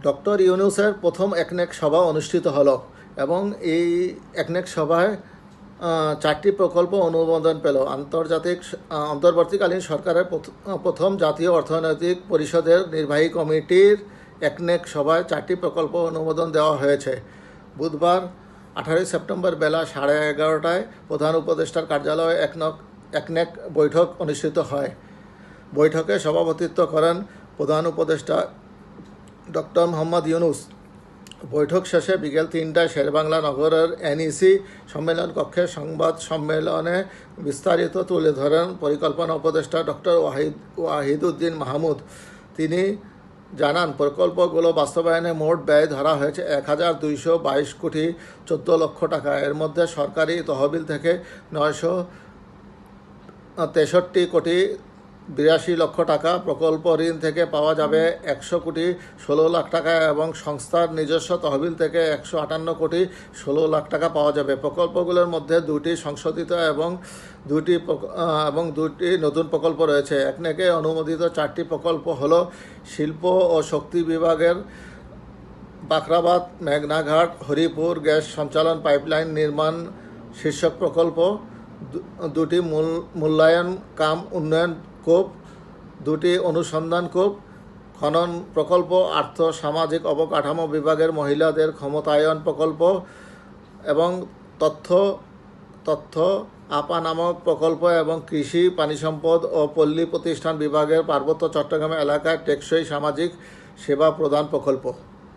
Doctor ইউনূসের প্রথম একনেক সভা অনুষ্ঠিত হলো এবং এই একনেক সভায় 4টি প্রকল্প অনুমোদন পেল। অন্তর্বর্তীকালীন সরকারের প্রথম জাতীয় অর্থনৈতিক পরিষদের নির্বাহী কমিটির একনেক সভায় 4টি প্রকল্প অনুমোদন দেওয়া হয়েছে। বুধবার 18 সেপ্টেম্বর বেলা 11:30টায় প্রধান উপদেষ্টার কার্যালয়ে একনেক বৈঠক অনুষ্ঠিত হয়। বৈঠকে সভাপতিত্ব করেন প্রধান উপদেষ্টা ডক্টর মোহাম্মদ ইউনূস। বৈঠক শেষে বিকেল 3টায় শেরেবাংলা নগরের NEC সম্মেলন কক্ষে সংবাদ সম্মেলনে বিস্তারিত তুলে ধরেন পরিকল্পনা উপদেষ্টা ডক্টর ওয়াহিদুদ্দিন মাহমুদ। তিনি জানান, প্রকল্পগুলো বাস্তবায়নে মোট ব্যয় ধরা হয়েছে 1222 কোটি 14 লক্ষ টাকা। এর মধ্যে সরকারি তহবিল থেকে 963 কোটি 82 লক্ষ টাকা, প্রকল্প ঋণ থেকে পাওয়া যাবে 100 কোটি 16 লাখ টাকা এবং সংস্থার নিজস্ব তহবিল থেকে 158 কোটি 16 লাখ টাকা পাওয়া যাবে। প্রকল্পগুলোর মধ্যে 2টি সংশোধিত এবং দুটি নতুন প্রকল্প রয়েছে। একনেকে অনুমোদিত 4টি প্রকল্প হলো শিল্প ও শক্তি বিভাগের বাখরাবাদ মেঘনাঘাট হরিপুর গ্যাস সঞ্চালন পাইপলাইন নির্মাণ শীর্ষক প্রকল্প, 2টি মূল্যায়ন কাম উন্নয়ন কূপ, 2টি অনুসন্ধান কূপ, খনন প্রকল্প, আর্থ সামাজিক অবকাঠামো বিভাগের মহিলাদের ক্ষমতায়ন প্রকল্প এবং তথ্য আপা নামক প্রকল্প এবং কৃষি, পানি সম্পদ ও পল্লী প্রতিষ্ঠান বিভাগের পার্বত্য চট্টগ্রাম এলাকায় টেকসই সামাজিক সেবা প্রদান প্রকল্প।